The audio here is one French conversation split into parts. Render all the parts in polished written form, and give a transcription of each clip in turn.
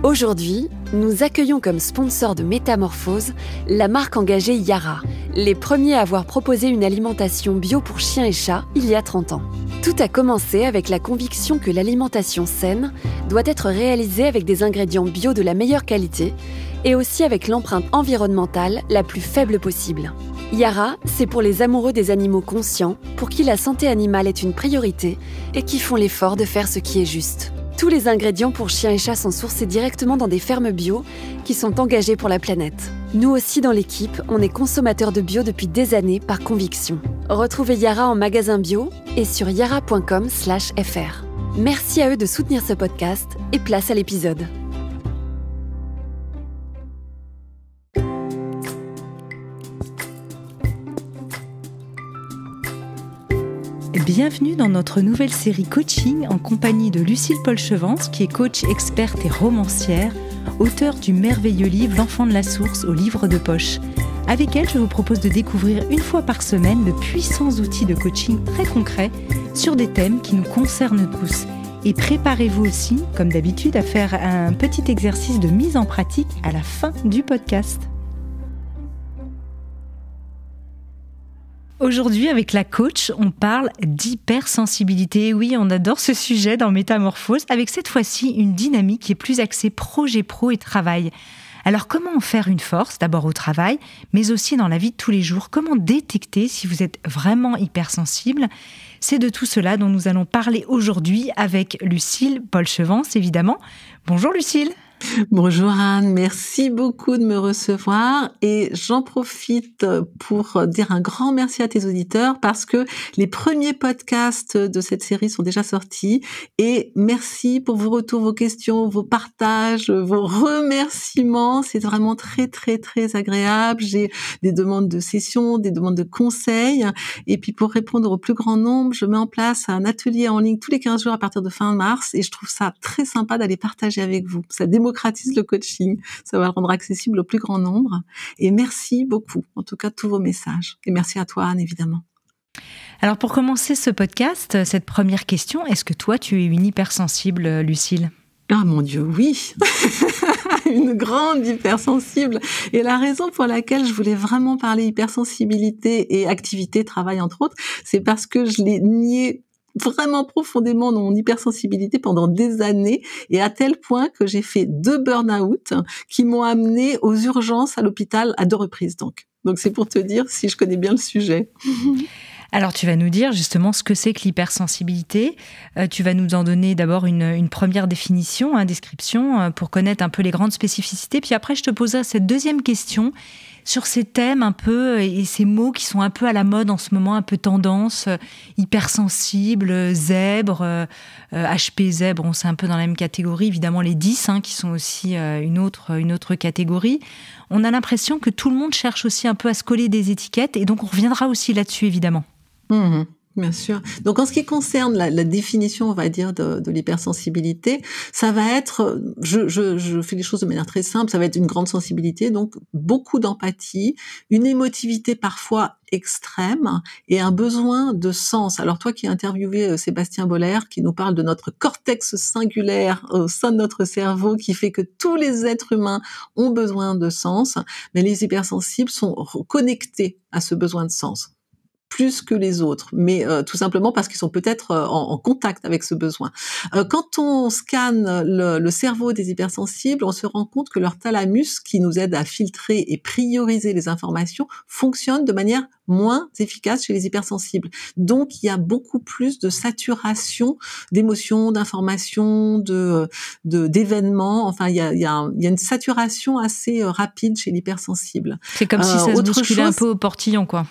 Aujourd'hui, nous accueillons comme sponsor de Métamorphose la marque engagée Yara, les premiers à avoir proposé une alimentation bio pour chiens et chats il y a 30 ans. Tout a commencé avec la conviction que l'alimentation saine doit être réalisée avec des ingrédients bio de la meilleure qualité et aussi avec l'empreinte environnementale la plus faible possible. Yara, c'est pour les amoureux des animaux conscients, pour qui la santé animale est une priorité et qui font l'effort de faire ce qui est juste. Tous les ingrédients pour chiens et chats sont sourcés directement dans des fermes bio qui sont engagées pour la planète. Nous aussi dans l'équipe, on est consommateurs de bio depuis des années par conviction. Retrouvez Yara en magasin bio et sur yara.com/fr. Merci à eux de soutenir ce podcast et place à l'épisode. Bienvenue dans notre nouvelle série coaching en compagnie de Lucille Polchevance, qui est coach experte et romancière, auteure du merveilleux livre L'enfant de la source au livre de poche. Avec elle, je vous propose de découvrir une fois par semaine de puissants outils de coaching très concrets sur des thèmes qui nous concernent tous. Et préparez-vous aussi, comme d'habitude, à faire un petit exercice de mise en pratique à la fin du podcast. Aujourd'hui, avec la coach, on parle d'hypersensibilité. Oui, on adore ce sujet dans Métamorphose, avec cette fois-ci une dynamique qui est plus axée projet pro et travail. Alors, comment en faire une force, d'abord au travail, mais aussi dans la vie de tous les jours? Comment détecter si vous êtes vraiment hypersensible? C'est de tout cela dont nous allons parler aujourd'hui avec Lucille Polchevance, évidemment. Bonjour Lucille. Bonjour Anne, merci beaucoup de me recevoir et j'en profite pour dire un grand merci à tes auditeurs parce que les premiers podcasts de cette série sont déjà sortis et merci pour vos retours, vos questions, vos partages, vos remerciements. C'est vraiment très très très agréable. J'ai des demandes de sessions, des demandes de conseils et puis pour répondre au plus grand nombre, je mets en place un atelier en ligne tous les 15 jours à partir de fin mars et je trouve ça très sympa d'aller partager avec vous. Ça démocratise le coaching, ça va le rendre accessible au plus grand nombre. Et merci beaucoup, en tout cas, de tous vos messages. Et merci à toi, Anne, évidemment. Alors, pour commencer ce podcast, cette première question, est-ce que toi, tu es une hypersensible, Lucille ? Ah mon Dieu, oui. Une grande hypersensible. Et la raison pour laquelle je voulais vraiment parler hypersensibilité et activité, travail, entre autres, c'est parce que je l'ai nié vraiment profondément dans mon hypersensibilité pendant des années et à tel point que j'ai fait 2 burn-out qui m'ont amené aux urgences à l'hôpital à 2 reprises donc c'est pour te dire si je connais bien le sujet. Alors, tu vas nous dire justement ce que c'est que l'hypersensibilité. Tu vas nous en donner d'abord une première définition, description, pour connaître un peu les grandes spécificités. Puis après, je te poserai cette deuxième question sur ces thèmes un peu et ces mots qui sont un peu à la mode en ce moment, un peu tendance, hypersensible, zèbre, HP zèbre, c'est un peu dans la même catégorie. Évidemment, les 10 qui sont aussi une autre catégorie. On a l'impression que tout le monde cherche aussi un peu à se coller des étiquettes et donc on reviendra aussi là-dessus, évidemment. Bien sûr. Donc, en ce qui concerne la définition, on va dire, de l'hypersensibilité, ça va être, je fais les choses de manière très simple, ça va être une grande sensibilité, donc beaucoup d'empathie, une émotivité parfois extrême et un besoin de sens. Alors, toi qui as interviewé Sébastien Boller, qui nous parle de notre cortex singulaire au sein de notre cerveau, qui fait que tous les êtres humains ont besoin de sens, mais les hypersensibles sont connectés à ce besoin de sens. Plus que les autres, mais tout simplement parce qu'ils sont peut-être en contact avec ce besoin. Quand on scanne le cerveau des hypersensibles, on se rend compte que leur thalamus, qui nous aide à filtrer et prioriser les informations, fonctionne de manière moins efficace chez les hypersensibles. Donc, il y a beaucoup plus de saturation d'émotions, d'informations, d'événements. Enfin, il y a une saturation assez rapide chez l'hypersensible. C'est comme si ça se bousculait un peu au portillon, quoi.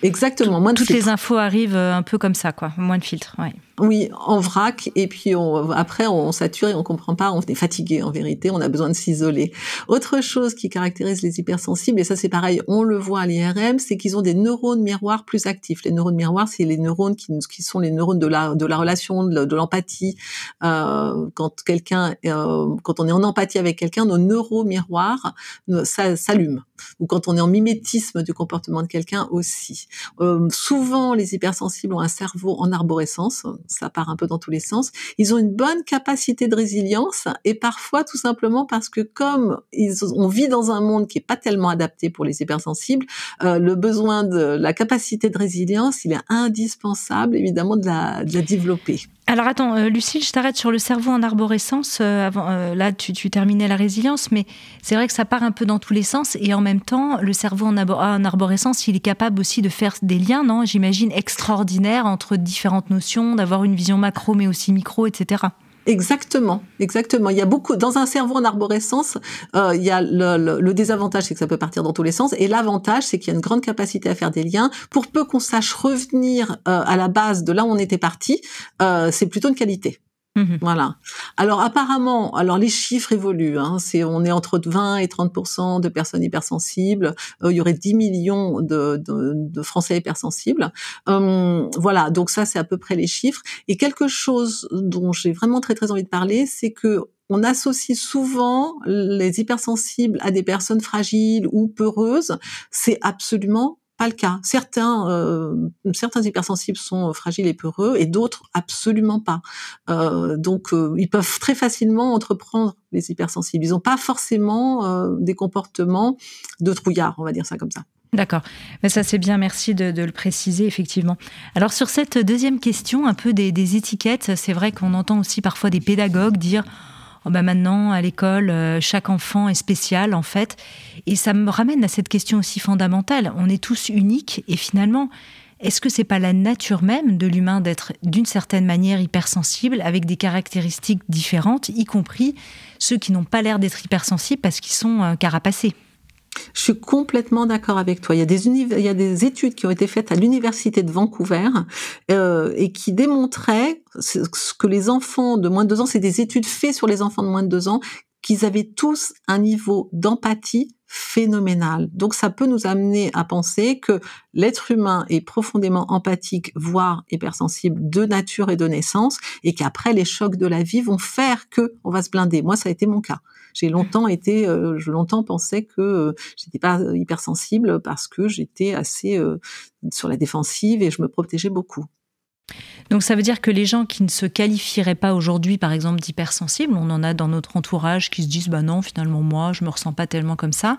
Exactement, moins de Toutes filtre. Les infos arrivent un peu comme ça, quoi, moins de filtre. Ouais. Oui, en vrac, et puis après on sature et on comprend pas, on est fatigué en vérité, on a besoin de s'isoler. Autre chose qui caractérise les hypersensibles, et ça c'est pareil, on le voit à l'IRM, c'est qu'ils ont des neurones miroirs plus actifs. Les neurones miroirs, c'est les neurones qui sont les neurones de la relation, de l'empathie. Quand on est en empathie avec quelqu'un, nos neuromiroirs s'allument. Ou quand on est en mimétisme du comportement de quelqu'un aussi. Souvent, les hypersensibles ont un cerveau en arborescence. ça part un peu dans tous les sens. Ils ont une bonne capacité de résilience et parfois tout simplement parce que comme on vit dans un monde qui est pas tellement adapté pour les hypersensibles, le besoin de la capacité de résilience, il est indispensable évidemment de la développer. Alors attends, Lucile, je t'arrête sur le cerveau en arborescence. Là, tu terminais la résilience, mais c'est vrai que ça part un peu dans tous les sens. Et en même temps, le cerveau en arborescence, il est capable aussi de faire des liens, non ? J'imagine extraordinaires entre différentes notions, d'avoir une vision macro, mais aussi micro, etc. Exactement. Il y a beaucoup dans un cerveau en arborescence. Il y a le désavantage, c'est que ça peut partir dans tous les sens, et l'avantage, c'est qu'il y a une grande capacité à faire des liens. Pour peu qu'on sache revenir à la base de là où on était parti, c'est plutôt une qualité. Voilà. Alors apparemment, les chiffres évoluent. On est entre 20 et 30% de personnes hypersensibles. Il y aurait 10 millions de Français hypersensibles. Voilà. Donc ça, c'est à peu près les chiffres. Et quelque chose dont j'ai vraiment très très envie de parler, c'est que on associe souvent les hypersensibles à des personnes fragiles ou peureuses. C'est absolument pas le cas. Certains hypersensibles sont fragiles et peureux et d'autres absolument pas. Donc ils peuvent très facilement entreprendre les hypersensibles. Ils n'ont pas forcément des comportements de trouillards, on va dire ça comme ça. D'accord. Mais ça, c'est bien. Merci de le préciser, effectivement. Alors, sur cette deuxième question, un peu des étiquettes, c'est vrai qu'on entend aussi parfois des pédagogues dire « Oh ben maintenant, à l'école, chaque enfant est spécial, en fait. » Et ça me ramène à cette question aussi fondamentale. On est tous uniques et finalement, est-ce que c'est pas la nature même de l'humain d'être d'une certaine manière hypersensible avec des caractéristiques différentes, y compris ceux qui n'ont pas l'air d'être hypersensibles parce qu'ils sont carapacés? Je suis complètement d'accord avec toi. Il y a des études qui ont été faites à l'université de Vancouver et qui démontraient que les enfants de moins de 2 ans, c'est des études faites sur les enfants de moins de 2 ans, qu'ils avaient tous un niveau d'empathie phénoménal. Donc ça peut nous amener à penser que l'être humain est profondément empathique, voire hypersensible de nature et de naissance, et qu'après les chocs de la vie vont faire que on va se blinder. Moi, ça a été mon cas. J'ai longtemps pensé que j'étais pas hypersensible parce que j'étais assez sur la défensive et je me protégeais beaucoup. Donc ça veut dire que les gens qui ne se qualifieraient pas aujourd'hui, par exemple, d'hypersensibles, on en a dans notre entourage qui se disent « bah non, finalement, moi, je me ressens pas tellement comme ça »,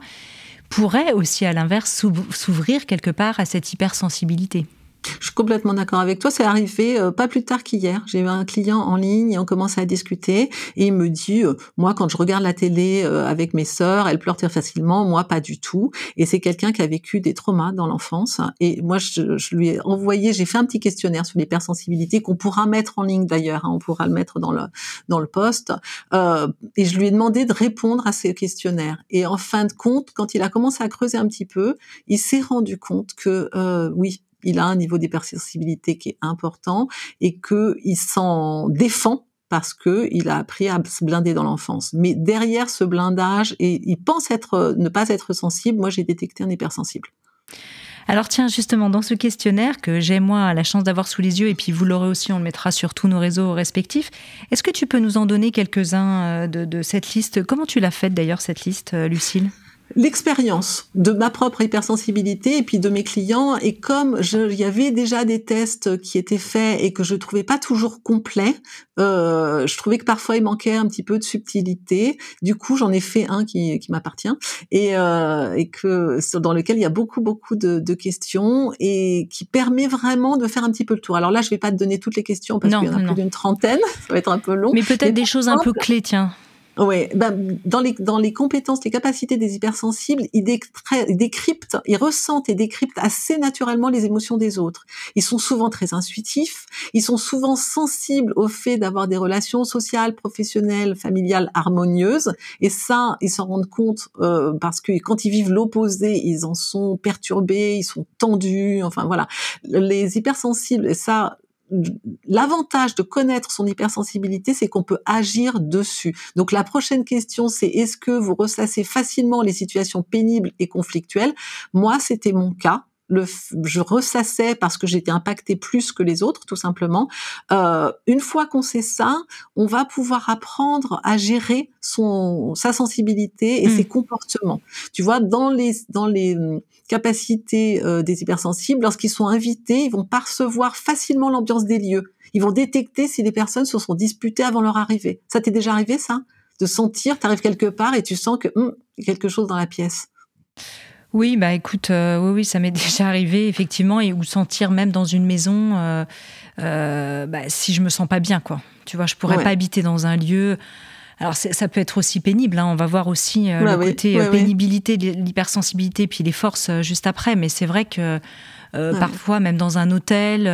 pourraient aussi, à l'inverse, s'ouvrir quelque part à cette hypersensibilité. Je suis complètement d'accord avec toi. C'est arrivé pas plus tard qu'hier. J'ai eu un client en ligne et on commençait à discuter et il me dit moi quand je regarde la télé avec mes sœurs, elles pleurent très facilement, moi pas du tout. Et c'est quelqu'un qui a vécu des traumas dans l'enfance. Et moi je lui ai envoyé, j'ai fait un petit questionnaire sur l'hypersensibilité qu'on pourra mettre en ligne d'ailleurs. On pourra le mettre dans le post. Et je lui ai demandé de répondre à ces questionnaires. Et en fin de compte, quand il a commencé à creuser un petit peu, il s'est rendu compte que oui. Il a un niveau d'hypersensibilité qui est important et qu'il s'en défend parce que il a appris à se blinder dans l'enfance. Mais derrière ce blindage, et il pense ne pas être sensible, moi j'ai détecté un hypersensible. Alors tiens, justement, dans ce questionnaire que j'ai, moi, la chance d'avoir sous les yeux, et puis vous l'aurez aussi, on le mettra sur tous nos réseaux respectifs, est-ce que tu peux nous en donner quelques-uns de cette liste ? Comment tu l'as faite d'ailleurs, cette liste, Lucile ? L'expérience de ma propre hypersensibilité et puis de mes clients, et comme il y avait déjà des tests qui étaient faits et que je trouvais pas toujours complets, je trouvais que parfois il manquait un petit peu de subtilité. Du coup, j'en ai fait un qui m'appartient et que dans lequel il y a beaucoup de questions et qui permet vraiment de faire un petit peu le tour. Alors là, je vais pas te donner toutes les questions parce qu'il y en a plus d'une trentaine, ça va être un peu long. Mais peut-être des choses un peu clés, tiens. Ouais, dans les compétences, les capacités des hypersensibles, ils décryptent, ils ressentent et décryptent assez naturellement les émotions des autres. Ils sont souvent très intuitifs, ils sont souvent sensibles au fait d'avoir des relations sociales, professionnelles, familiales harmonieuses, et ça, ils s'en rendent compte parce que quand ils vivent l'opposé, ils en sont perturbés, ils sont tendus, enfin voilà. Les hypersensibles, et ça, l'avantage de connaître son hypersensibilité, c'est qu'on peut agir dessus. Donc la prochaine question, c'est est-ce que vous ressassez facilement les situations pénibles et conflictuelles ? Moi, c'était mon cas. je ressassais parce que j'étais impactée plus que les autres, tout simplement. Une fois qu'on sait ça, on va pouvoir apprendre à gérer sa sensibilité et ses comportements. Tu vois, dans les capacités des hypersensibles, lorsqu'ils sont invités, ils vont percevoir facilement l'ambiance des lieux. Ils vont détecter si les personnes se sont disputées avant leur arrivée. Ça t'est déjà arrivé, ça? De sentir, t'arrives quelque part et tu sens que y a quelque chose dans la pièce. Oui, bah écoute, oui, ça m'est déjà arrivé effectivement, ou sentir même dans une maison, si je me sens pas bien, quoi. Tu vois, je pourrais pas habiter dans un lieu. Alors ça peut être aussi pénible, hein. On va voir aussi le côté pénibilité, l'hypersensibilité, puis les forces juste après. Mais c'est vrai que parfois, même dans un hôtel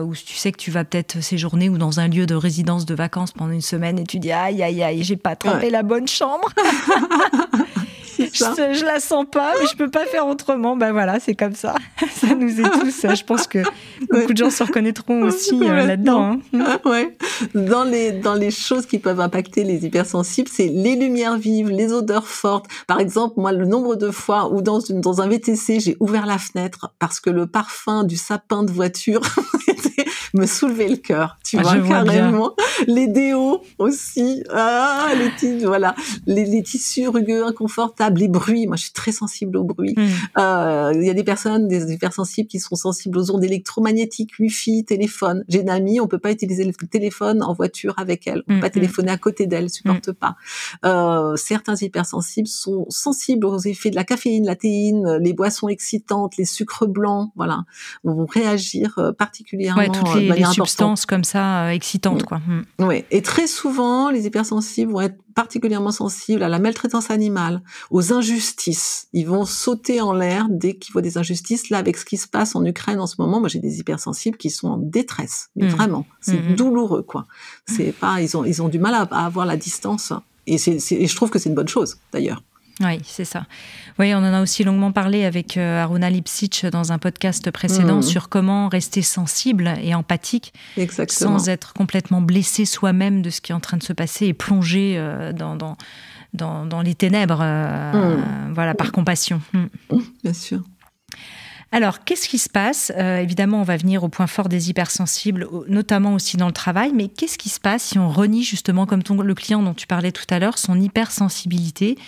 où tu sais que tu vas peut-être séjourner, ou dans un lieu de résidence de vacances pendant une semaine, et tu dis aïe aïe aïe, j'ai pas trempé la bonne chambre. Je la sens pas, mais je peux pas faire autrement. Ben voilà, c'est comme ça. Ça nous est tous. Je pense que beaucoup de gens se reconnaîtront aussi là-dedans. Hein. Ouais. Dans les choses qui peuvent impacter les hypersensibles, c'est les lumières vives, les odeurs fortes. Par exemple, moi, le nombre de fois où dans un VTC, j'ai ouvert la fenêtre parce que le parfum du sapin de voiture me soulevait le cœur. Tu vois, carrément. Les déos aussi. Les tissus rugueux, inconfortables, les bruits. Moi, je suis très sensible aux bruits. Il y a des hypersensibles qui sont sensibles aux ondes électromagnétiques, Wi-Fi, téléphone. J'ai une amie, on peut pas utiliser le téléphone en voiture avec elle. On peut pas téléphoner à côté d'elle, supporte pas. Certains hypersensibles sont sensibles aux effets de la caféine, la théine, les boissons excitantes, les sucres blancs. Voilà. On va réagir particulièrement. Toutes les substances comme ça excitantes, quoi. Oui. Et très souvent, les hypersensibles vont être particulièrement sensibles à la maltraitance animale, aux injustices. Ils vont sauter en l'air dès qu'ils voient des injustices. Là, avec ce qui se passe en Ukraine en ce moment, moi, j'ai des hypersensibles qui sont en détresse. Mais vraiment, c'est douloureux, quoi. C'est pas, ils ont du mal à avoir la distance. Et je trouve que c'est une bonne chose, d'ailleurs. Oui, c'est ça. Oui, on en a aussi longuement parlé avec Aruna Lipsic dans un podcast précédent sur comment rester sensible et empathique. Exactement. Sans être complètement blessé soi-même de ce qui est en train de se passer et plongé dans les ténèbres, par compassion. Bien sûr. Alors, qu'est-ce qui se passe ? Évidemment, on va venir au point fort des hypersensibles, notamment aussi dans le travail, mais qu'est-ce qui se passe si on renie justement, comme le client dont tu parlais tout à l'heure, son hypersensibilité ?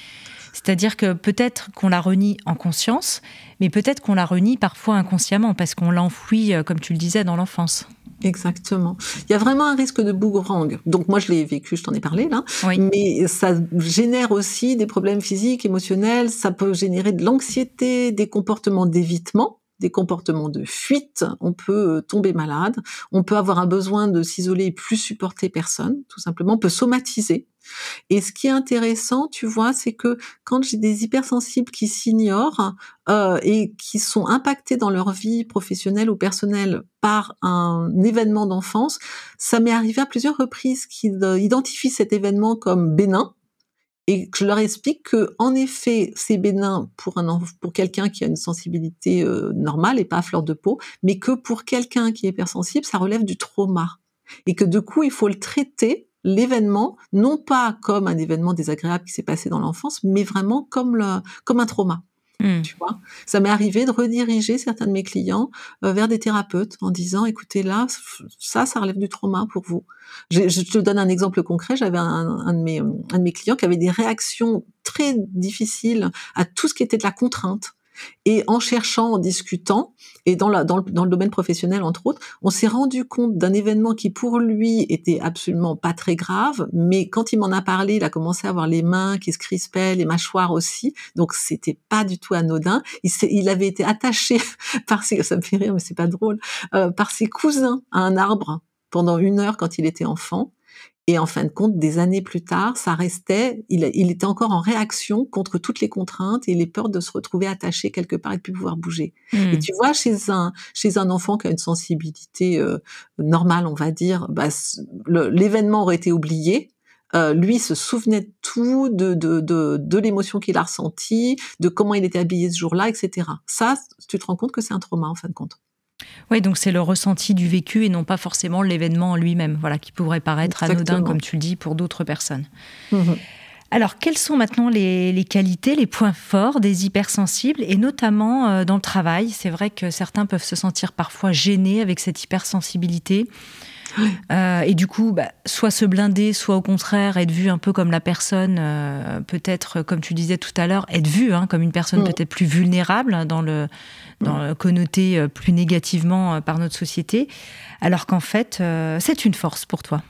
C'est-à-dire que peut-être qu'on la renie en conscience, mais peut-être qu'on la renie parfois inconsciemment, parce qu'on l'enfouit, comme tu le disais, dans l'enfance. Exactement. Il y a vraiment un risque de boomerang. Donc moi, je l'ai vécu, je t'en ai parlé là. Oui. Mais ça génère aussi des problèmes physiques, émotionnels. Ça peut générer de l'anxiété, des comportements d'évitement, des comportements de fuite. On peut tomber malade. On peut avoir un besoin de s'isoler et plus supporter personne, tout simplement. On peut somatiser. Et ce qui est intéressant, tu vois, c'est que quand j'ai des hypersensibles qui s'ignorent et qui sont impactés dans leur vie professionnelle ou personnelle par un événement d'enfance, ça m'est arrivé à plusieurs reprises qu'ils identifient cet événement comme bénin et que je leur explique que, en effet, c'est bénin pour quelqu'un qui a une sensibilité normale et pas à fleur de peau, mais que pour quelqu'un qui est hypersensible, ça relève du trauma et que du coup, il faut le traiter l'événement, non pas comme un événement désagréable qui s'est passé dans l'enfance, mais vraiment comme un trauma. Tu vois, ça m'est arrivé de rediriger certains de mes clients vers des thérapeutes en disant, écoutez, là, ça relève du trauma pour vous. Je te donne un exemple concret. J'avais un de mes clients qui avait des réactions très difficiles à tout ce qui était de la contrainte. Et en cherchant, en discutant, et dans le domaine professionnel entre autres, on s'est rendu compte d'un événement qui pour lui était absolument pas très grave, mais quand il m'en a parlé, il a commencé à avoir les mains qui se crispaient, les mâchoires aussi, donc c'était pas du tout anodin. Il avait été attaché ça me fait rire mais c'est pas drôle, par ses cousins à un arbre pendant 1 heure quand il était enfant. Et en fin de compte, des années plus tard, ça restait, il était encore en réaction contre toutes les contraintes et les peurs de se retrouver attaché quelque part et de plus pouvoir bouger. Et tu vois, chez un enfant qui a une sensibilité normale, on va dire, l'événement aurait été oublié. Lui se souvenait de tout, de l'émotion qu'il a ressentie, de comment il était habillé ce jour-là, etc. Ça, tu te rends compte que c'est un trauma en fin de compte. Oui, donc c'est le ressenti du vécu et non pas forcément l'événement en lui-même, voilà, qui pourrait paraître anodin, comme tu le dis, pour d'autres personnes. Alors, quelles sont maintenant les qualités, les points forts des hypersensibles, et notamment dans le travail? C'est vrai que certains peuvent se sentir parfois gênés avec cette hypersensibilité. Et du coup, soit se blinder, soit au contraire être vu un peu comme la personne, peut-être, comme tu disais tout à l'heure, être vu comme une personne peut-être plus vulnérable dans le connoté plus négativement par notre société, alors qu'en fait, c'est une force pour toi.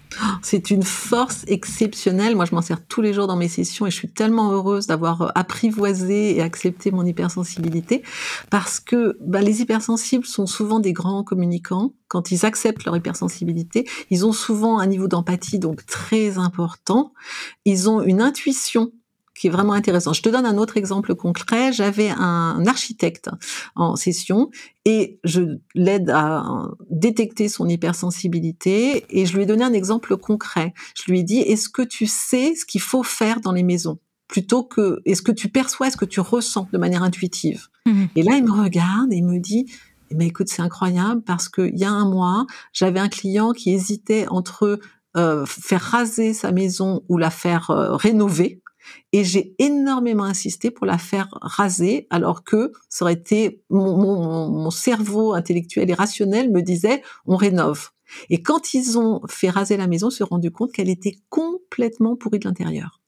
C'est une force exceptionnelle. Moi, je m'en sers tous les jours dans mes sessions et je suis tellement heureuse d'avoir apprivoisé et accepté mon hypersensibilité parce que les hypersensibles sont souvent des grands communicants. Quand ils acceptent leur hypersensibilité, ils ont souvent un niveau d'empathie donc très important. Ils ont une intuition qui est vraiment intéressant. Je te donne un autre exemple concret. J'avais un architecte en session et je l'aide à détecter son hypersensibilité et je lui ai donné un exemple concret. Je lui ai dit, est-ce que tu sais ce qu'il faut faire dans les maisons? Plutôt que, est-ce que tu perçois, est-ce que tu ressens de manière intuitive? Et là, il me regarde et il me dit, mais écoute, c'est incroyable parce que il y a un mois, j'avais un client qui hésitait entre faire raser sa maison ou la faire rénover. Et j'ai énormément insisté pour la faire raser, alors que ça aurait été mon cerveau intellectuel et rationnel me disait on rénove. Et quand ils ont fait raser la maison, ils se sont rendus compte qu'elle était complètement pourrie de l'intérieur.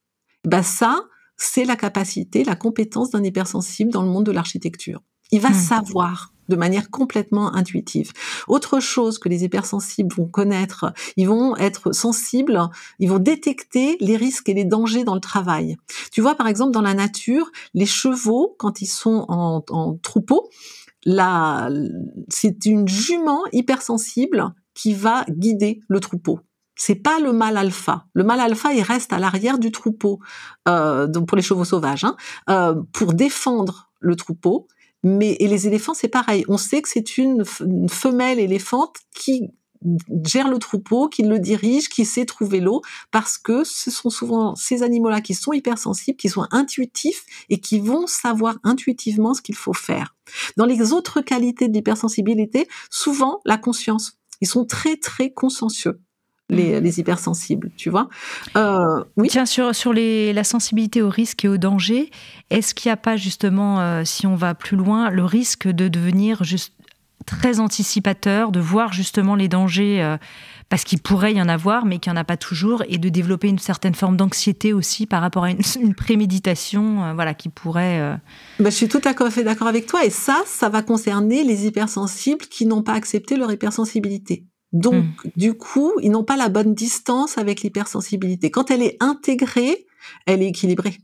Ça, c'est la capacité, la compétence d'un hypersensible dans le monde de l'architecture. Il va savoir de manière complètement intuitive. Autre chose que les hypersensibles vont connaître, ils vont être sensibles, ils vont détecter les risques et les dangers dans le travail. Tu vois, par exemple, dans la nature, les chevaux, quand ils sont en troupeau, c'est une jument hypersensible qui va guider le troupeau. C'est pas le mâle alpha. Le mâle alpha, il reste à l'arrière du troupeau, donc pour les chevaux sauvages, pour défendre le troupeau. Et les éléphants, c'est pareil. On sait que c'est une femelle éléphante qui gère le troupeau, qui le dirige, qui sait trouver l'eau, parce que ce sont souvent ces animaux-là qui sont hypersensibles, qui sont intuitifs et qui vont savoir intuitivement ce qu'il faut faire. Dans les autres qualités de l'hypersensibilité, souvent la conscience. Ils sont très, très consciencieux. Les hypersensibles, tu vois. Oui. Tiens, sur la sensibilité au risque et au danger, est-ce qu'il n'y a pas justement, si on va plus loin, le risque de devenir juste très anticipateur, de voir justement les dangers, parce qu'il pourrait y en avoir, mais qu'il n'y en a pas toujours, et de développer une certaine forme d'anxiété aussi par rapport à une préméditation, qui pourrait... Je suis tout à fait d'accord avec toi, et ça va concerner les hypersensibles qui n'ont pas accepté leur hypersensibilité. Donc, du coup, ils n'ont pas la bonne distance avec l'hypersensibilité. Quand elle est intégrée, elle est équilibrée.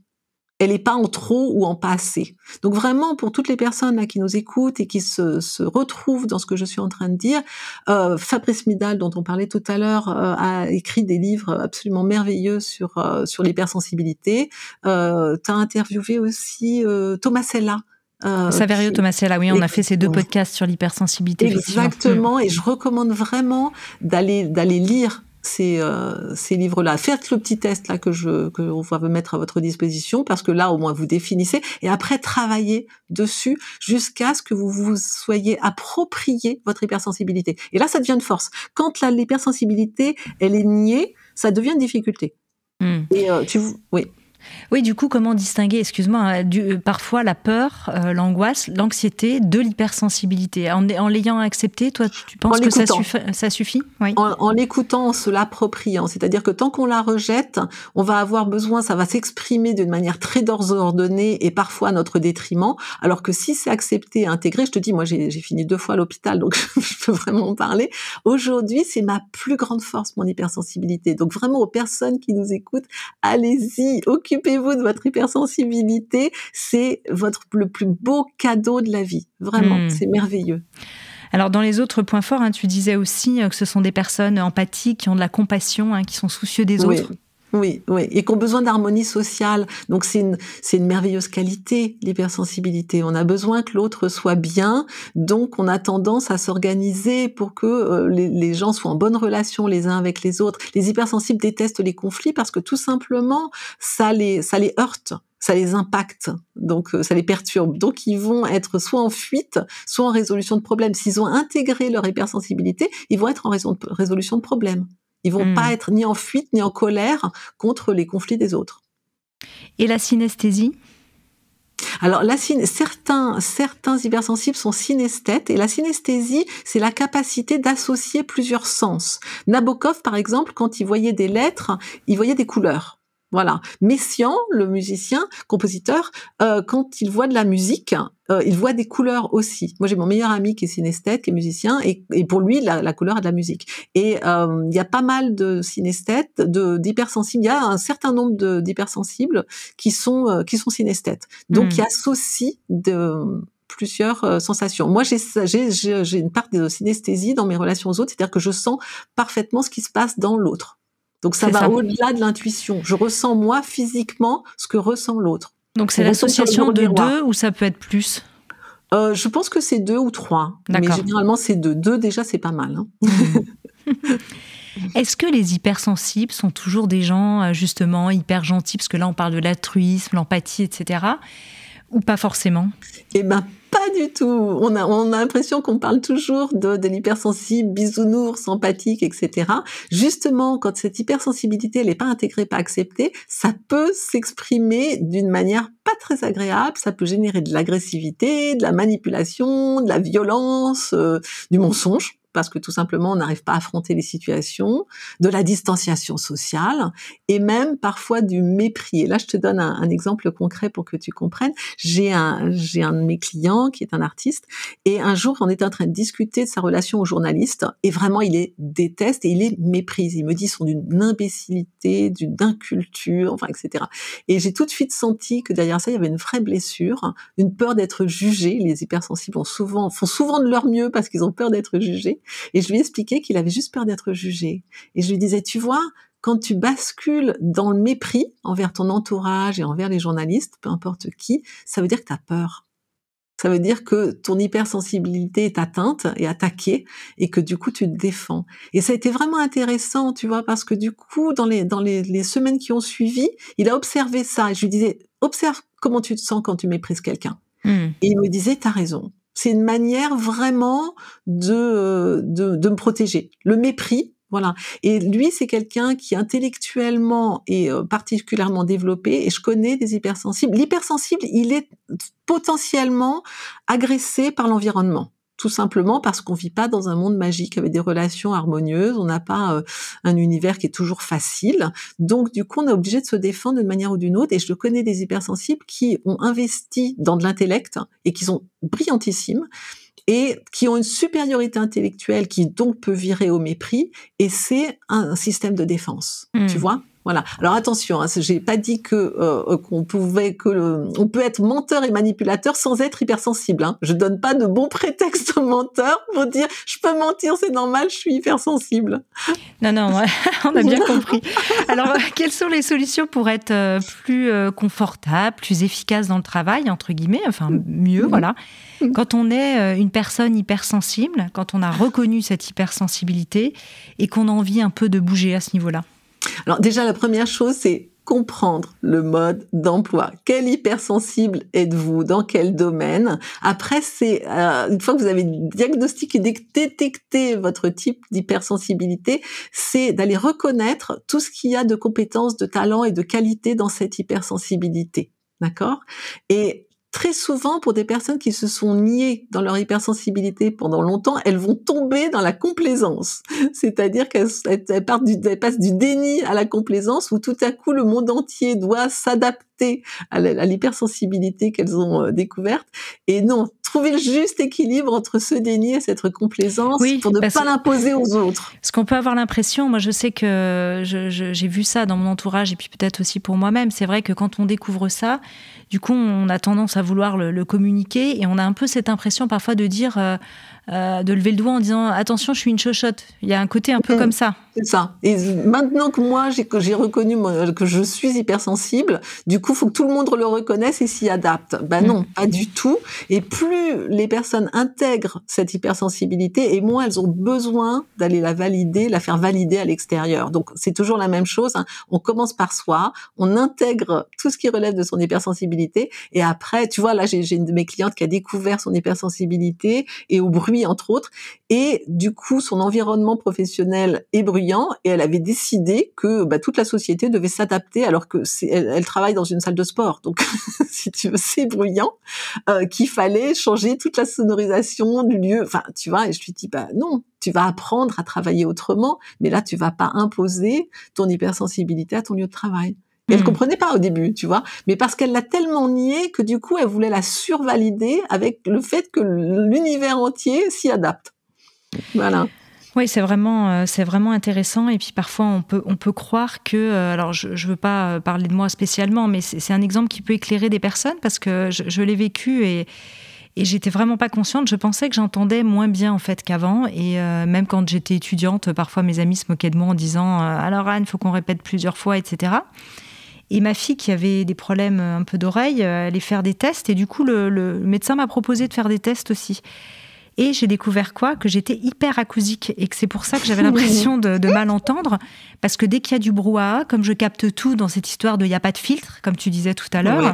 Elle n'est pas en trop ou en pas assez. Donc vraiment, pour toutes les personnes là qui nous écoutent et qui se retrouvent dans ce que je suis en train de dire, Fabrice Midal, dont on parlait tout à l'heure, a écrit des livres absolument merveilleux sur l'hypersensibilité. T'as interviewé aussi Thomas Sella. Saverio Tomasella, oui, on a fait ces 2 podcasts sur l'hypersensibilité. Exactement, et je recommande vraiment d'aller lire ces livres-là. Faites le petit test là que on va mettre à votre disposition, parce que là au moins vous définissez, et après travaillez dessus jusqu'à ce que vous vous soyez approprié votre hypersensibilité. Et là ça devient une force. Quand l'hypersensibilité elle est niée, ça devient une difficulté. Et oui. Oui, du coup, comment distinguer, excuse-moi, parfois la peur, l'angoisse, l'anxiété de l'hypersensibilité? En l'ayant accepté, toi, tu penses que ça suffit? Oui. En l'écoutant, en se l'appropriant. C'est-à-dire que tant qu'on la rejette, on va avoir besoin, ça va s'exprimer d'une manière très désordonnée et parfois à notre détriment. Alors que si c'est accepté, intégré, je te dis, moi j'ai fini 2 fois à l'hôpital, donc je peux vraiment en parler. Aujourd'hui, c'est ma plus grande force, mon hypersensibilité. Donc vraiment, aux personnes qui nous écoutent, allez-y, occupez-vous de votre hypersensibilité, c'est le plus beau cadeau de la vie. Vraiment, c'est merveilleux. Alors, dans les autres points forts, tu disais aussi que ce sont des personnes empathiques, qui ont de la compassion, qui sont soucieux des autres. Oui, et qui ont besoin d'harmonie sociale. Donc c'est une merveilleuse qualité, l'hypersensibilité. On a besoin que l'autre soit bien, donc on a tendance à s'organiser pour que les gens soient en bonne relation les uns avec les autres. Les hypersensibles détestent les conflits parce que tout simplement ça les heurte. Ça les impacte, donc ça les perturbe. Donc ils vont être soit en fuite, soit en résolution de problèmes. S'ils ont intégré leur hypersensibilité, ils vont être en résolution de problèmes. Ils vont pas être ni en fuite ni en colère contre les conflits des autres. Et la synesthésie? Alors, certains hypersensibles sont synesthètes, et la synesthésie, c'est la capacité d'associer plusieurs sens. Nabokov, par exemple, quand il voyait des lettres, il voyait des couleurs. Voilà. Messiaen, le musicien, compositeur, quand il voit de la musique, il voit des couleurs aussi. Moi, j'ai mon meilleur ami qui est synesthète, qui est musicien, et pour lui, la couleur a de la musique. Et il y a pas mal de synesthètes, d'hypersensibles. Il y a un certain nombre d'hypersensibles qui sont synesthètes. Donc, qui associent plusieurs sensations. Moi, j'ai une part de synesthésie dans mes relations aux autres, c'est-à-dire que je sens parfaitement ce qui se passe dans l'autre. Donc ça va au-delà de l'intuition. Je ressens moi physiquement ce que ressent l'autre. Donc c'est l'association de deux ou ça peut être plus? Je pense que c'est 2 ou 3. Mais généralement c'est 2. 2 déjà c'est pas mal. Est-ce que les hypersensibles sont toujours des gens justement hyper gentils? Parce que là on parle de l'altruisme, l'empathie, etc. Ou pas forcément? Eh ben pas du tout. On a l'impression qu'on parle toujours de l'hypersensible, bisounours, empathique, etc. Justement, quand cette hypersensibilité elle n'est pas intégrée, pas acceptée, ça peut s'exprimer d'une manière pas très agréable. Ça peut générer de l'agressivité, de la manipulation, de la violence, du mensonge. Parce que tout simplement, on n'arrive pas à affronter les situations, de la distanciation sociale, et même parfois du mépris. Et là, je te donne un exemple concret pour que tu comprennes. J'ai un de mes clients qui est un artiste, et un jour, on était en train de discuter de sa relation au journaliste, et vraiment, il les déteste et il les méprise. Il me dit, ils sont d'une imbécilité, d'une inculture, enfin, etc. Et j'ai tout de suite senti que derrière ça, il y avait une vraie blessure, une peur d'être jugé. Les hypersensibles font souvent de leur mieux parce qu'ils ont peur d'être jugés. Et je lui ai expliqué qu'il avait juste peur d'être jugé. Et je lui disais, tu vois, quand tu bascules dans le mépris envers ton entourage et envers les journalistes, peu importe qui, ça veut dire que tu as peur. Ça veut dire que ton hypersensibilité est atteinte et attaquée et que du coup tu te défends. Et ça a été vraiment intéressant, tu vois, parce que du coup, dans les semaines qui ont suivi, il a observé ça. Et je lui disais, observe comment tu te sens quand tu méprises quelqu'un. Et il me disait, t'as raison. C'est une manière vraiment de me protéger. Le mépris, voilà. Et lui, c'est quelqu'un qui intellectuellement est particulièrement développé, et je connais des hypersensibles. L'hypersensible, il est potentiellement agressé par l'environnement. Tout simplement parce qu'on vit pas dans un monde magique avec des relations harmonieuses, on n'a pas un univers qui est toujours facile. Donc du coup, on est obligé de se défendre d'une manière ou d'une autre. Et je connais des hypersensibles qui ont investi dans de l'intellect et qui sont brillantissimes et qui ont une supériorité intellectuelle qui donc peut virer au mépris. Et c'est un système de défense, tu vois. Voilà. Alors attention, hein, j'ai pas dit on peut être menteur et manipulateur sans être hypersensible. Hein. Je donne pas de bons prétextes aux menteurs pour dire je peux mentir, c'est normal, je suis hypersensible. Non, on a bien compris. Alors, quelles sont les solutions pour être plus confortable, plus efficace dans le travail, entre guillemets, enfin mieux, voilà. Quand on est une personne hypersensible, quand on a reconnu cette hypersensibilité et qu'on a envie un peu de bouger à ce niveau-là. Alors déjà, la première chose, c'est comprendre le mode d'emploi. Quel hypersensible êtes-vous? Dans quel domaine? Après, c'est une fois que vous avez diagnostiqué, détecté votre type d'hypersensibilité, c'est d'aller reconnaître tout ce qu'il y a de compétences, de talents et de qualités dans cette hypersensibilité. D'accord? Et très souvent, pour des personnes qui se sont niées dans leur hypersensibilité pendant longtemps, elles vont tomber dans la complaisance. C'est-à-dire qu'elles passent du déni à la complaisance, où tout à coup, le monde entier doit s'adapter à l'hypersensibilité qu'elles ont découverte. Et non, trouver le juste équilibre entre ce déni et cette complaisance pour ne pas l'imposer aux autres. Parce qu'on peut avoir l'impression, moi je sais que j'ai vu ça dans mon entourage et puis peut-être aussi pour moi-même, c'est vrai que quand on découvre ça, du coup on a tendance à vouloir le communiquer et on a un peu cette impression parfois de dire, de lever le doigt en disant attention je suis une chochotte. Il y a un côté un peu comme ça. C'est ça. Et maintenant que moi j'ai reconnu que je suis hypersensible, du coup faut que tout le monde le reconnaisse et s'y adapte. Ben non, pas du tout. Et plus les personnes intègrent cette hypersensibilité, et moins elles ont besoin d'aller la faire valider à l'extérieur. Donc c'est toujours la même chose. Hein. On commence par soi, on intègre tout ce qui relève de son hypersensibilité, et après, tu vois, là j'ai une de mes clientes qui a découvert son hypersensibilité et au bruit entre autres, et du coup son environnement professionnel est bruyant. bruyant et elle avait décidé que toute la société devait s'adapter alors que elle travaille dans une salle de sport. Donc, si tu veux, c'est bruyant, qu'il fallait changer toute la sonorisation du lieu. Enfin, tu vois, et je lui dis, non, tu vas apprendre à travailler autrement, mais là, tu vas pas imposer ton hypersensibilité à ton lieu de travail. Et elle comprenait pas au début, tu vois, mais parce qu'elle l'a tellement nié que du coup, elle voulait la survalider avec le fait que l'univers entier s'y adapte. Voilà. Oui, c'est vraiment intéressant. Et puis parfois, on peut croire que, alors je veux pas parler de moi spécialement, mais c'est un exemple qui peut éclairer des personnes parce que je l'ai vécu et j'étais vraiment pas consciente. Je pensais que j'entendais moins bien en fait qu'avant. Et même quand j'étais étudiante, parfois mes amis se moquaient de moi en disant alors Anne, faut qu'on répète plusieurs fois, etc. Et ma fille, qui avait des problèmes un peu d'oreille, allait faire des tests. Et du coup, le médecin m'a proposé de faire des tests aussi. Et j'ai découvert que j'étais hyper acousique. Et que c'est pour ça que j'avais l'impression de mal entendre. Parce que dès qu'il y a du brouhaha, comme je capte tout dans cette histoire de il n'y a pas de filtre, comme tu disais tout à l'heure,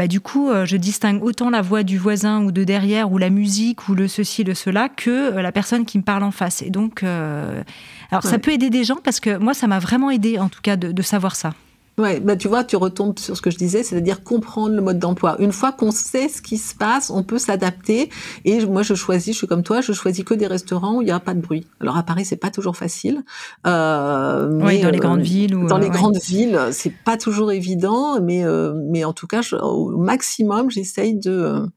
du coup, je distingue autant la voix du voisin ou de derrière, ou la musique, ou le ceci, le cela, que la personne qui me parle en face. Et donc, ça peut aider des gens, parce que moi, ça m'a vraiment aidé, en tout cas, de savoir ça. Ouais, tu vois, tu retombes sur ce que je disais, c'est-à-dire comprendre le mode d'emploi. Une fois qu'on sait ce qui se passe, on peut s'adapter. Et moi, je suis comme toi, je choisis que des restaurants où il n'y a pas de bruit. Alors à Paris, c'est pas toujours facile. Mais dans les grandes villes. Dans les grandes villes, c'est pas toujours évident, mais en tout cas, au maximum, j'essaye de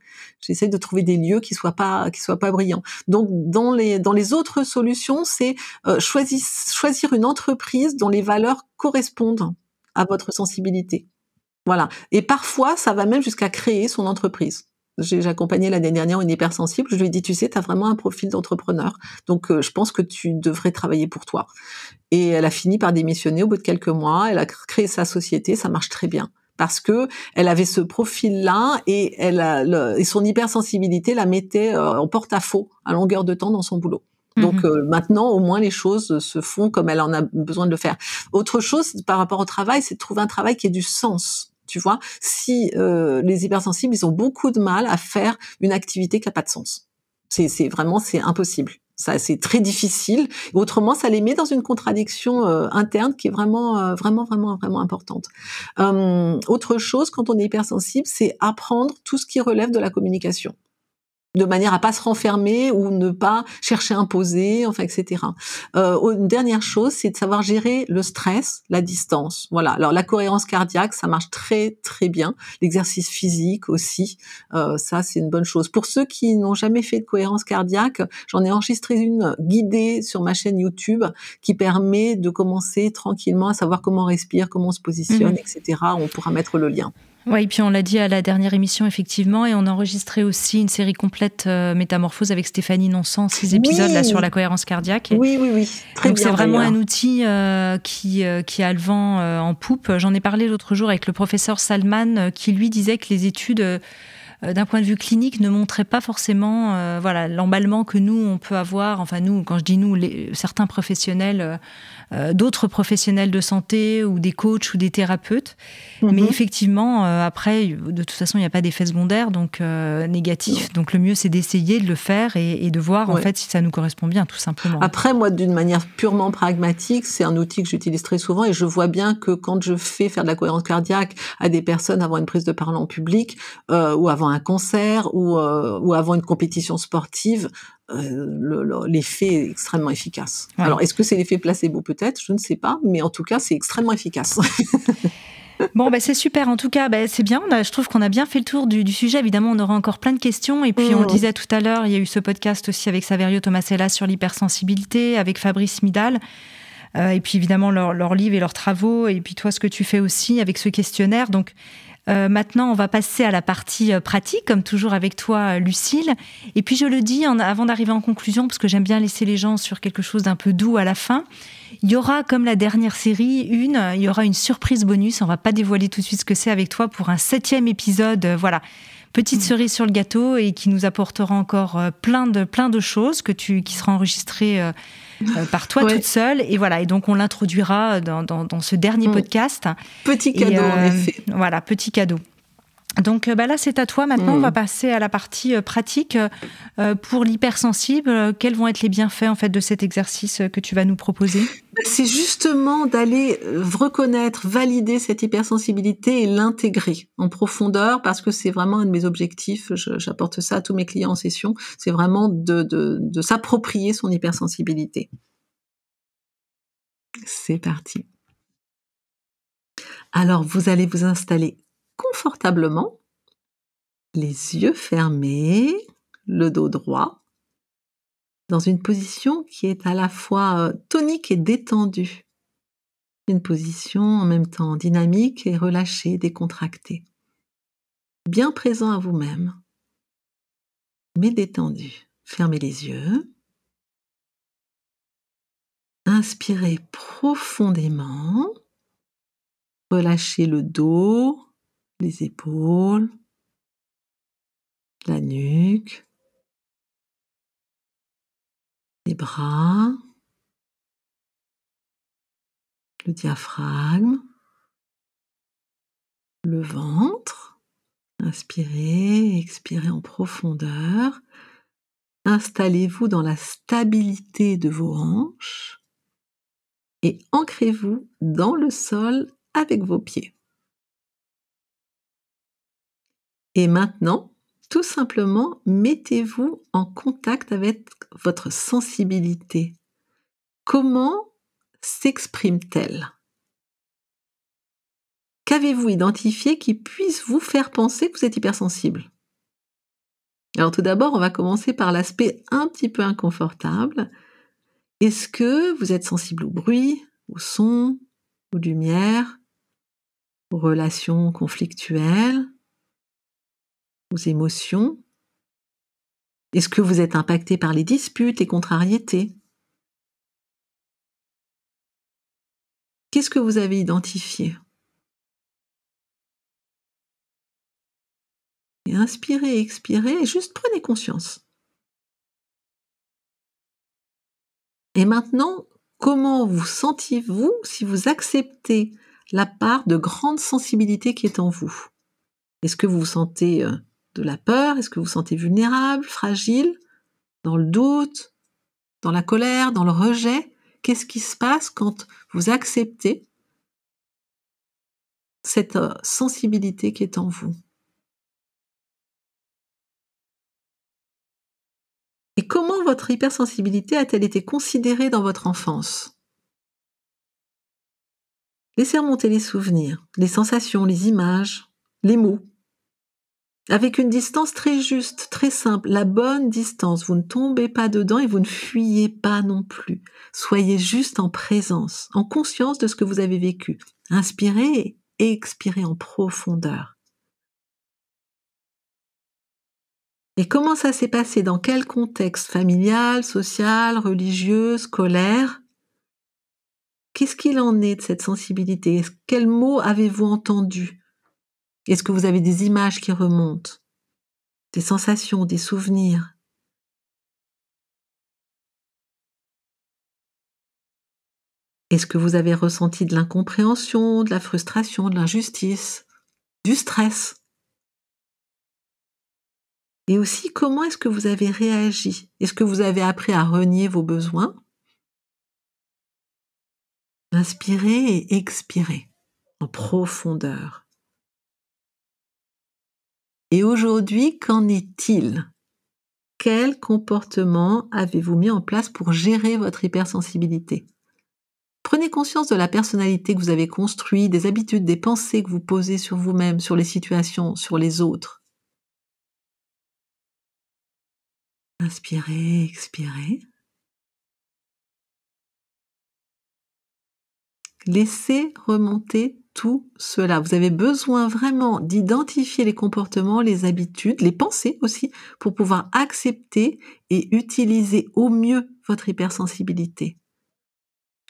trouver des lieux qui soient pas brillants. Donc dans les autres solutions, c'est choisir une entreprise dont les valeurs correspondent à votre sensibilité. Voilà. Et parfois, ça va même jusqu'à créer son entreprise. J'ai accompagné l'année dernière une hypersensible. Je lui ai dit, tu sais, tu as vraiment un profil d'entrepreneur. Donc, je pense que tu devrais travailler pour toi. Et elle a fini par démissionner au bout de quelques mois. Elle a créé sa société. Ça marche très bien. Parce que elle avait ce profil-là et et son hypersensibilité la mettait en porte-à-faux à longueur de temps dans son boulot. Donc maintenant, au moins, les choses se font comme elle en a besoin de le faire. Autre chose par rapport au travail, c'est de trouver un travail qui ait du sens. Tu vois, si les hypersensibles, ils ont beaucoup de mal à faire une activité qui n'a pas de sens. C'est impossible. Ça, c'est très difficile. Autrement, ça les met dans une contradiction interne qui est vraiment importante. Autre chose, quand on est hypersensible, c'est apprendre tout ce qui relève de la communication, de manière à pas se renfermer ou ne pas chercher à imposer, etc. Une dernière chose, c'est de savoir gérer le stress, la distance. Voilà. Alors la cohérence cardiaque, ça marche très très bien. L'exercice physique aussi, ça c'est une bonne chose. Pour ceux qui n'ont jamais fait de cohérence cardiaque, j'en ai enregistré une guidée sur ma chaîne YouTube qui permet de commencer tranquillement à savoir comment on respire, comment on se positionne, etc. On pourra mettre le lien. Oui, et puis on l'a dit à la dernière émission, effectivement, et on a enregistré aussi une série complète Métamorphose avec Stéphanie Nonsan, 6 épisodes là, sur la cohérence cardiaque. Oui. Très donc bien, c'est vraiment d'ailleurs un outil qui a le vent en poupe. J'en ai parlé l'autre jour avec le professeur Salman qui lui disait que les études d'un point de vue clinique ne montraient pas forcément l'emballement que nous on peut avoir. Enfin nous, quand je dis nous, certains professionnels, d'autres professionnels de santé ou des coachs ou des thérapeutes. Mais effectivement, après, de toute façon, il n'y a pas d'effet secondaire donc négatif. Donc le mieux, c'est d'essayer de le faire et de voir en fait si ça nous correspond bien, tout simplement. Après, moi, d'une manière purement pragmatique, c'est un outil que j'utilise très souvent et je vois bien que quand je fais faire de la cohérence cardiaque à des personnes avant une prise de parole en public ou avant un concert ou avant une compétition sportive, l'effet est extrêmement efficace. Ouais. Alors, est-ce que c'est l'effet placebo? Peut-être, je ne sais pas, mais en tout cas, c'est extrêmement efficace. Bon, c'est super. En tout cas, c'est bien. Je trouve qu'on a bien fait le tour du sujet. Évidemment, on aura encore plein de questions. Et puis, on le disait tout à l'heure, il y a eu ce podcast aussi avec Saverio Tomasella sur l'hypersensibilité, avec Fabrice Midal. Et puis, évidemment, leurs livres et leurs travaux. Et puis, toi, ce que tu fais aussi avec ce questionnaire. Donc, maintenant, on va passer à la partie pratique, comme toujours avec toi, Lucile. Et puis, je le dis avant d'arriver en conclusion, parce que j'aime bien laisser les gens sur quelque chose d'un peu doux à la fin. Il y aura, comme la dernière série, il y aura une surprise bonus. On va pas dévoiler tout de suite ce que c'est avec toi pour un 7e épisode. Voilà. Petite cerise sur le gâteau et qui nous apportera encore plein de choses qui sera enregistré par toi toute seule. Et voilà. Et donc, on l'introduira dans ce dernier podcast. Petit cadeau, en effet. Voilà, petit cadeau. Donc là, c'est à toi. Maintenant, on va passer à la partie pratique. Pour l'hypersensible, quels vont être les bienfaits en fait de cet exercice que tu vas nous proposer? C'est justement d'aller reconnaître, valider cette hypersensibilité et l'intégrer en profondeur, parce que c'est vraiment un de mes objectifs. J'apporte ça à tous mes clients en session. C'est vraiment de s'approprier son hypersensibilité. C'est parti. Alors, vous allez vous installer confortablement, les yeux fermés, le dos droit, dans une position qui est à la fois tonique et détendue. Une position en même temps dynamique et relâchée, décontractée. Bien présent à vous-même, mais détendu. Fermez les yeux. Inspirez profondément. Relâchez le dos, les épaules, la nuque, les bras, le diaphragme, le ventre. Inspirez, expirez en profondeur. Installez-vous dans la stabilité de vos hanches et ancrez-vous dans le sol avec vos pieds. Et maintenant, tout simplement, mettez-vous en contact avec votre sensibilité. Comment s'exprime-t-elle ? Qu'avez-vous identifié qui puisse vous faire penser que vous êtes hypersensible ? Alors tout d'abord, on va commencer par l'aspect un petit peu inconfortable. Est-ce que vous êtes sensible au bruit, au son, aux lumières, aux relations conflictuelles, aux émotions ? Est-ce que vous êtes impacté par les disputes, les contrariétés ? Qu'est-ce que vous avez identifié ? Et inspirez, expirez, et juste prenez conscience. Et maintenant, comment vous sentez-vous si vous acceptez la part de grande sensibilité qui est en vous ? Est-ce que vous vous sentez de la peur ? Est-ce que vous vous sentez vulnérable, fragile, dans le doute, dans la colère, dans le rejet ? Qu'est-ce qui se passe quand vous acceptez cette sensibilité qui est en vous ? Et comment votre hypersensibilité a-t-elle été considérée dans votre enfance ? Laissez remonter les souvenirs, les sensations, les images, les mots. Avec une distance très juste, très simple, la bonne distance. Vous ne tombez pas dedans et vous ne fuyez pas non plus. Soyez juste en présence, en conscience de ce que vous avez vécu. Inspirez et expirez en profondeur. Et comment ça s'est passé ? Dans quel contexte ? Familial, social, religieux, scolaire ? Qu'est-ce qu'il en est de cette sensibilité ? Quels mots avez-vous entendus ? Est-ce que vous avez des images qui remontent ? Des sensations, des souvenirs ? Est-ce que vous avez ressenti de l'incompréhension, de la frustration, de l'injustice, du stress ? Et aussi, comment est-ce que vous avez réagi ? Est-ce que vous avez appris à renier vos besoins ? Inspirez et expirez en profondeur. Et aujourd'hui, qu'en est-il ? Quel comportement avez-vous mis en place pour gérer votre hypersensibilité ? Prenez conscience de la personnalité que vous avez construite, des habitudes, des pensées que vous posez sur vous-même, sur les situations, sur les autres. Inspirez, expirez. Laissez remonter tout cela. Vous avez besoin vraiment d'identifier les comportements, les habitudes, les pensées aussi, pour pouvoir accepter et utiliser au mieux votre hypersensibilité.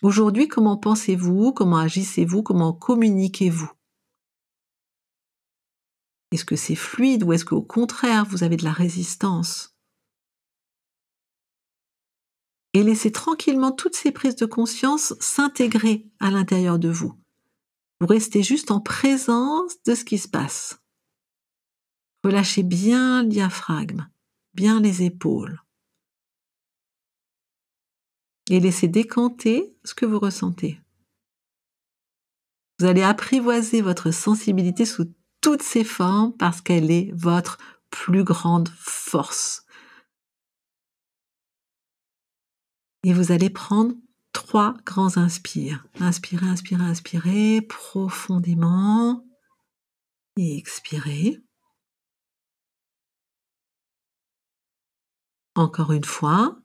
Aujourd'hui, comment pensez-vous ? Comment agissez-vous ? Comment communiquez-vous ? Est-ce que c'est fluide ou est-ce qu'au contraire, vous avez de la résistance ? Et laissez tranquillement toutes ces prises de conscience s'intégrer à l'intérieur de vous. Vous restez juste en présence de ce qui se passe. Relâchez bien le diaphragme, bien les épaules. Et laissez décanter ce que vous ressentez. Vous allez apprivoiser votre sensibilité sous toutes ses formes parce qu'elle est votre plus grande force. Et vous allez prendre 3 grands inspires. Inspirez, inspirez, inspirez profondément et expirez. Encore une fois.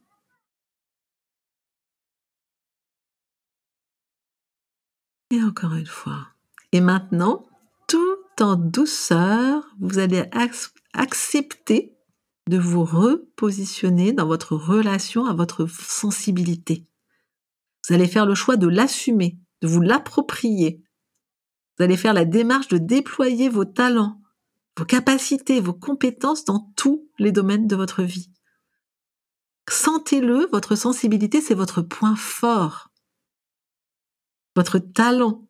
Et encore une fois. Et maintenant, tout en douceur, vous allez accepter de vous repositionner dans votre relation à votre sensibilité. Vous allez faire le choix de l'assumer, de vous l'approprier. Vous allez faire la démarche de déployer vos talents, vos capacités, vos compétences dans tous les domaines de votre vie. Sentez-le, votre sensibilité, c'est votre point fort, votre talent.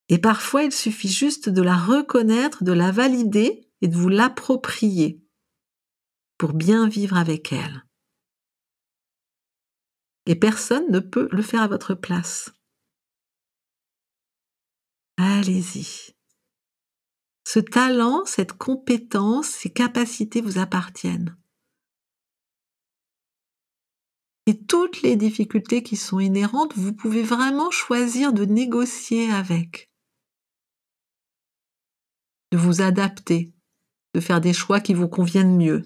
Et parfois, il suffit juste de la reconnaître, de la valider et de vous l'approprier pour bien vivre avec elle. Et personne ne peut le faire à votre place. Allez-y. Ce talent, cette compétence, ces capacités vous appartiennent. Et toutes les difficultés qui sont inhérentes, vous pouvez vraiment choisir de négocier avec, de vous adapter, de faire des choix qui vous conviennent mieux.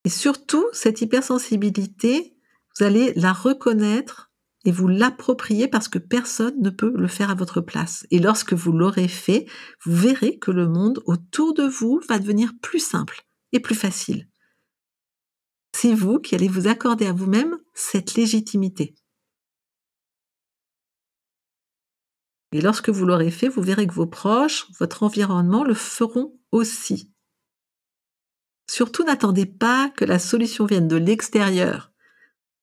Et surtout, cette hypersensibilité, vous allez la reconnaître et vous l'approprier parce que personne ne peut le faire à votre place. Et lorsque vous l'aurez fait, vous verrez que le monde autour de vous va devenir plus simple et plus facile. C'est vous qui allez vous accorder à vous-même cette légitimité. Et lorsque vous l'aurez fait, vous verrez que vos proches, votre environnement le feront aussi. Surtout, n'attendez pas que la solution vienne de l'extérieur.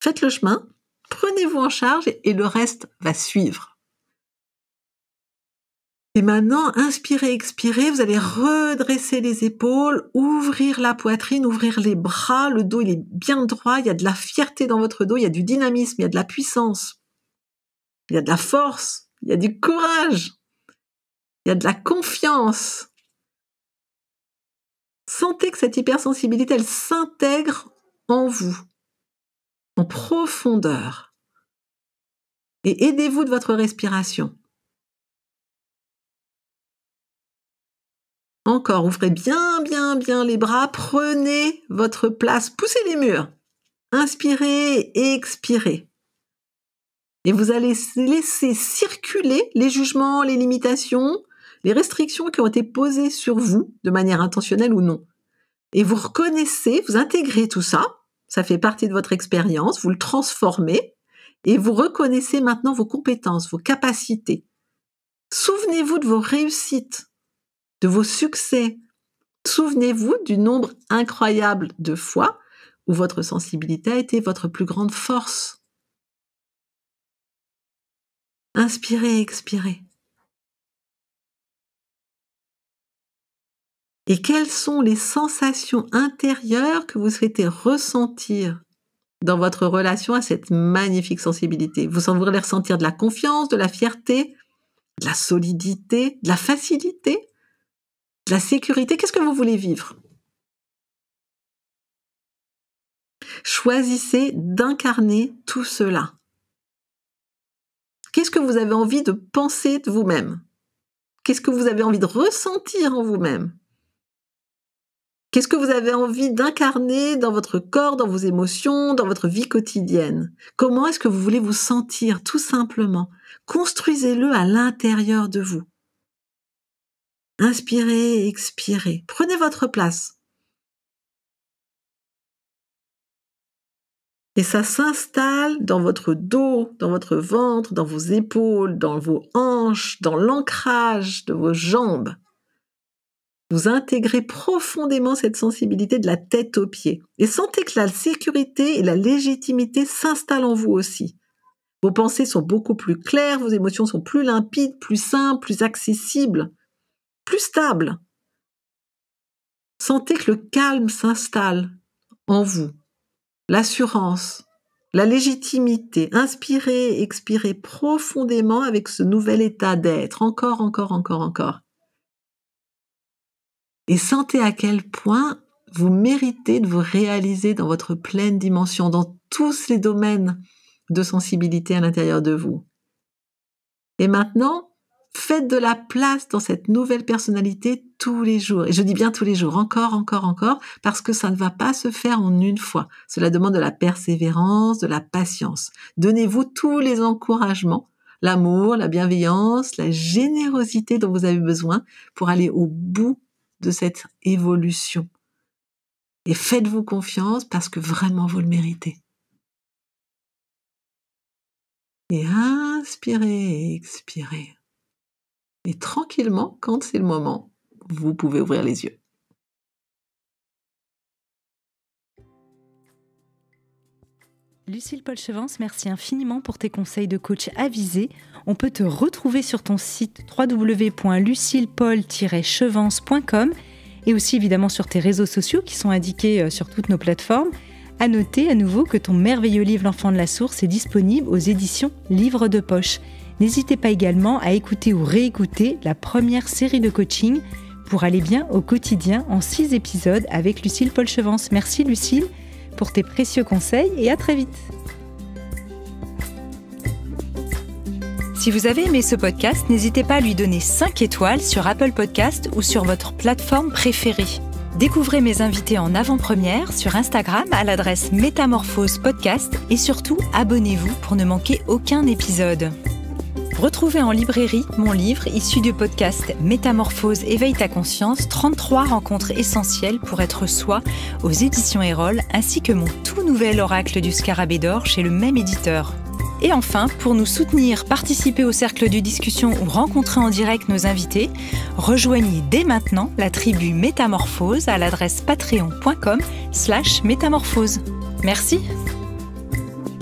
Faites le chemin, prenez-vous en charge et le reste va suivre. Et maintenant, inspirez, expirez, vous allez redresser les épaules, ouvrir la poitrine, ouvrir les bras, le dos il est bien droit, il y a de la fierté dans votre dos, il y a du dynamisme, il y a de la puissance, il y a de la force, il y a du courage, il y a de la confiance. Sentez que cette hypersensibilité, elle s'intègre en vous, en profondeur. Et aidez-vous de votre respiration. Encore, ouvrez bien les bras, prenez votre place, poussez les murs. Inspirez et expirez. Et vous allez laisser circuler les jugements, les limitations, les restrictions qui ont été posées sur vous, de manière intentionnelle ou non. Et vous reconnaissez, vous intégrez tout ça, ça fait partie de votre expérience, vous le transformez, et vous reconnaissez maintenant vos compétences, vos capacités. Souvenez-vous de vos réussites, de vos succès. Souvenez-vous du nombre incroyable de fois où votre sensibilité a été votre plus grande force. Inspirez, expirez. Et quelles sont les sensations intérieures que vous souhaitez ressentir dans votre relation à cette magnifique sensibilité? Vous voulez ressentir de la confiance, de la fierté, de la solidité, de la facilité, de la sécurité. Qu'est-ce que vous voulez vivre? Choisissez d'incarner tout cela. Qu'est-ce que vous avez envie de penser de vous-même? Qu'est-ce que vous avez envie de ressentir en vous-même? Qu'est-ce que vous avez envie d'incarner dans votre corps, dans vos émotions, dans votre vie quotidienne? Comment est-ce que vous voulez vous sentir, tout simplement? Construisez-le à l'intérieur de vous. Inspirez, expirez. Prenez votre place. Et ça s'installe dans votre dos, dans votre ventre, dans vos épaules, dans vos hanches, dans l'ancrage de vos jambes. Vous intégrez profondément cette sensibilité de la tête aux pieds. Et sentez que la sécurité et la légitimité s'installent en vous aussi. Vos pensées sont beaucoup plus claires, vos émotions sont plus limpides, plus simples, plus accessibles, plus stables. Sentez que le calme s'installe en vous, l'assurance, la légitimité. Inspirez et expirez profondément avec ce nouvel état d'être. Encore, encore, encore, encore. Et sentez à quel point vous méritez de vous réaliser dans votre pleine dimension, dans tous les domaines de sensibilité à l'intérieur de vous. Et maintenant, faites de la place dans cette nouvelle personnalité tous les jours. Et je dis bien tous les jours, encore, encore, encore, parce que ça ne va pas se faire en une fois. Cela demande de la persévérance, de la patience. Donnez-vous tous les encouragements, l'amour, la bienveillance, la générosité dont vous avez besoin pour aller au bout de cette évolution. Et faites-vous confiance parce que vraiment vous le méritez. Et inspirez et expirez. Et tranquillement, quand c'est le moment, vous pouvez ouvrir les yeux. Lucile Paul-Chevance, merci infiniment pour tes conseils de coach avisés. On peut te retrouver sur ton site www.lucilepaul-chevance.com et aussi évidemment sur tes réseaux sociaux qui sont indiqués sur toutes nos plateformes. À noter à nouveau que ton merveilleux livre L'Enfant de la Source est disponible aux éditions Livre de Poche. N'hésitez pas également à écouter ou réécouter la première série de coaching pour aller bien au quotidien en 6 épisodes avec Lucile Paul-Chevance. Merci Lucile pour tes précieux conseils et à très vite. Si vous avez aimé ce podcast, n'hésitez pas à lui donner 5 étoiles sur Apple Podcast ou sur votre plateforme préférée. Découvrez mes invités en avant-première sur Instagram à l'adresse Métamorphose Podcast et surtout abonnez-vous pour ne manquer aucun épisode. Retrouvez en librairie mon livre issu du podcast Métamorphose éveille ta conscience, 33 rencontres essentielles pour être soi aux éditions Erol, ainsi que mon tout nouvel oracle du Scarabée d'or chez le même éditeur. Et enfin, pour nous soutenir, participer au cercle de discussion ou rencontrer en direct nos invités, rejoignez dès maintenant la tribu Métamorphose à l'adresse patreon.com/métamorphose. Merci.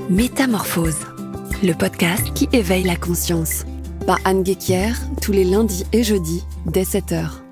Métamorphose, le podcast qui éveille la conscience. Par Anne Guéquière, tous les lundis et jeudis, dès 7h.